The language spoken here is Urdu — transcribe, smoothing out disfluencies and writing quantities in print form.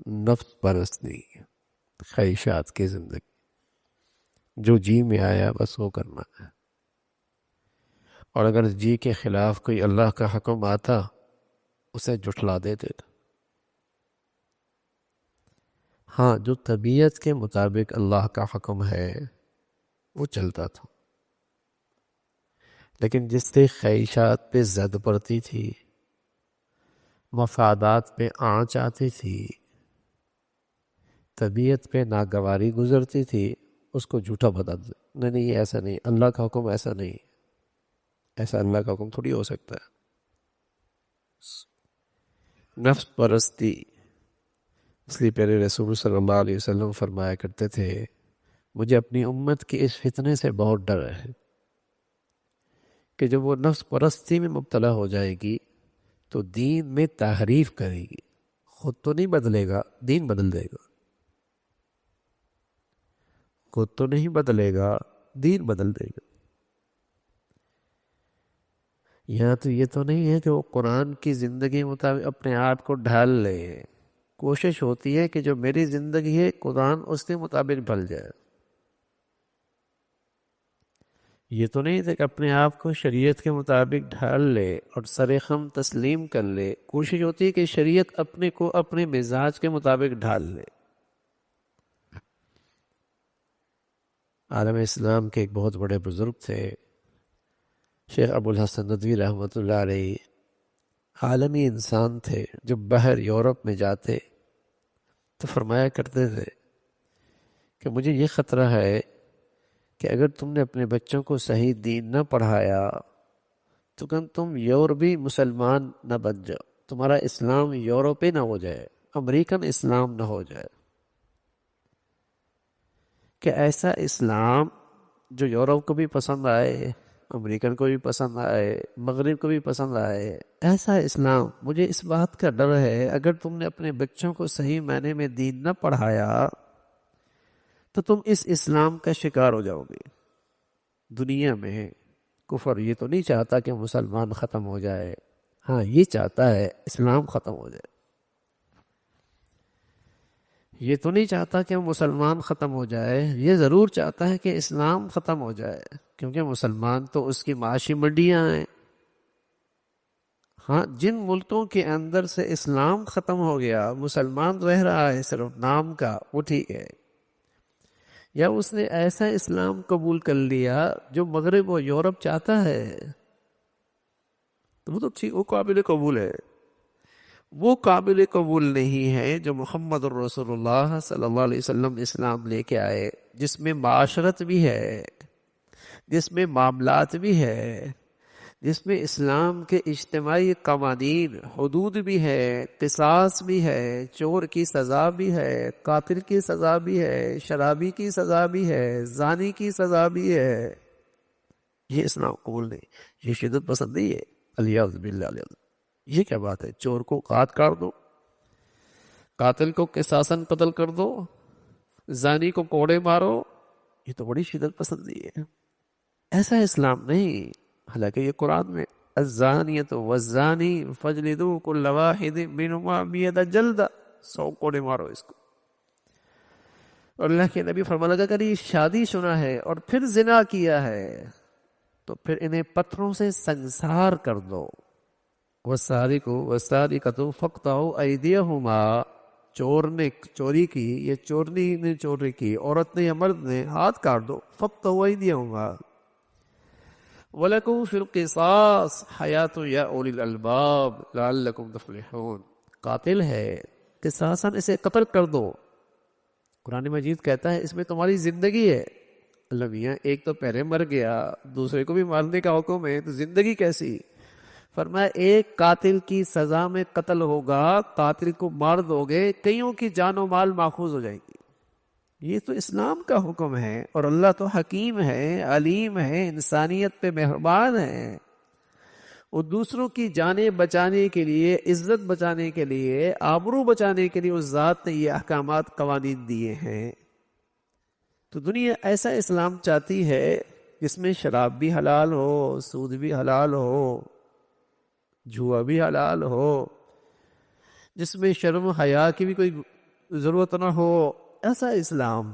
نفس پرستی، خواہشات کی زندگی، جو جی میں آیا بس وہ کرنا ہے۔ اور اگر جی کے خلاف کوئی اللہ کا حکم آتا اسے جھٹلا دیتے تھے۔ ہاں، جو طبیعت کے مطابق اللہ کا حکم ہے وہ چلتا تھا، لیکن جس سے خواہشات پہ زد پڑتی تھی، مفادات پہ آنچ آتی تھی، طبیعت پہ ناگواری گزرتی تھی، اس کو جھوٹا بتا دے، نہیں نہیں یہ ایسا نہیں، اللہ کا حکم ایسا نہیں، ایسا اللہ کا حکم تھوڑی ہو سکتا ہے۔ نفس پرستی، اس لیے پیارے رسول صلی اللہ علیہ وسلم فرمایا کرتے تھے مجھے اپنی امت کے اس فتنے سے بہت ڈر ہے کہ جب وہ نفس پرستی میں مبتلا ہو جائے گی تو دین میں تحریف کرے گی، خود تو نہیں بدلے گا، دین بدل دے گا، خود تو نہیں بدلے گا، دین بدل دے گا۔ یہاں تو یہ تو نہیں ہے کہ وہ قرآن کی زندگی مطابق اپنے آپ کو ڈھال لے، کوشش ہوتی ہے کہ جو میری زندگی ہے قرآن اس کے مطابق ڈھل جائے۔ یہ تو نہیں تھا کہ اپنے آپ کو شریعت کے مطابق ڈھال لے اور سر خم تسلیم کر لے، کوشش ہوتی ہے کہ شریعت اپنے کو اپنے مزاج کے مطابق ڈھال لے۔ عالم اسلام کے ایک بہت بڑے بزرگ تھے شیخ ابو الحسن ندوی رحمۃ اللہ علیہ، عالمی انسان تھے، جب باہر یورپ میں جاتے تو فرمایا کرتے تھے کہ مجھے یہ خطرہ ہے کہ اگر تم نے اپنے بچوں کو صحیح دین نہ پڑھایا تو کم تم یورپی مسلمان نہ بن جاؤ، تمہارا اسلام یورپی نہ ہو جائے، امریکن اسلام نہ ہو جائے، کہ ایسا اسلام جو یورپ کو بھی پسند آئے، امریکن کو بھی پسند آئے، مغرب کو بھی پسند آئے، ایسا اسلام۔ مجھے اس بات کا ڈر ہے اگر تم نے اپنے بچوں کو صحیح معنی میں دین نہ پڑھایا تو تم اس اسلام کا شکار ہو جاؤ گے۔ دنیا میں کفر یہ تو نہیں چاہتا کہ مسلمان ختم ہو جائے، ہاں یہ چاہتا ہے اسلام ختم ہو جائے، یہ تو نہیں چاہتا کہ مسلمان ختم ہو جائے، یہ ضرور چاہتا ہے کہ اسلام ختم ہو جائے، کیونکہ مسلمان تو اس کی معاشی منڈیاں ہیں۔ ہاں، جن ملکوں کے اندر سے اسلام ختم ہو گیا، مسلمان رہ رہا ہے صرف نام کا، وہ ٹھیک ہے، یا اس نے ایسا اسلام قبول کر لیا جو مغرب و یورپ چاہتا ہے، تو وہ تو ٹھیک، وہ قابل قبول ہے۔ وہ قابل قبول نہیں ہے جو محمد الرسول اللہ صلی اللہ علیہ وسلم اسلام لے کے آئے، جس میں معاشرت بھی ہے، جس میں معاملات بھی ہے، جس میں اسلام کے اجتماعی قوانین، حدود بھی ہے، قصاص بھی ہے، چور کی سزا بھی ہے، قاتل کی سزا بھی ہے، شرابی کی سزا بھی ہے، زانی کی سزا بھی ہے۔ یہ اسلام قبول نہیں، یہ شدت پسند نہیں ہے، الیاذ باللہ الیاذ۔ یہ کیا بات ہے، چور کو کاٹ دو، قاتل کو قصاصاً قتل کر دو، زانی کو کوڑے مارو، یہ تو بڑی شدت پسندی ہے، ایسا اسلام نہیں۔ حالانکہ یہ قرآن میں الزانیۃ والزانی فاجلدوا کل واحد منہما مئۃ جلدہ، 100 کوڑے مارو اس کو۔ اور اللہ کے نبی فرمانے لگا کہ یہ شادی شدہ ہے اور پھر زنا کیا ہے تو پھر انہیں پتھروں سے سنسار کر دو۔ والسارق والسارقۃ فاقطعوا ایدیہما، چور نے چوری کی، یہ چورنی نے چوری کی، عورت نے یا مرد نے، ہاتھ کاٹ دو، فاقطعوا ایدیہما وَلَكُمْ فِي الْقِصَاصِ حَيَاةٌ يَا أُولِي الْأَلْبَابِ لَعَلَّكُمْ تُفْلِحُونَ۔ قاتل ہے، قصاصاً اسے قتل کر دو۔ قرآن مجید کہتا ہے اس میں تمہاری زندگی ہے۔ اللہ میاں ایک تو پہلے مر گیا، دوسرے کو بھی مارنے کا حکم ہے، تو زندگی کیسی؟ فرمایا ایک قاتل کی سزا میں قتل ہوگا، قاتل کو مار دو گے، کئیوں کی جان و مال ماخوذ ہو جائے گی۔ یہ تو اسلام کا حکم ہے، اور اللہ تو حکیم ہے، علیم ہے، انسانیت پہ مہربان ہے۔ وہ دوسروں کی جانیں بچانے کے لیے، عزت بچانے کے لیے، آبرو بچانے کے لیے اس ذات نے یہ احکامات، قوانین دیے ہیں۔ تو دنیا ایسا اسلام چاہتی ہے جس میں شراب بھی حلال ہو، سود بھی حلال ہو، جوا بھی حلال ہو، جس میں شرم حیا کی بھی کوئی ضرورت نہ ہو ایسا اسلام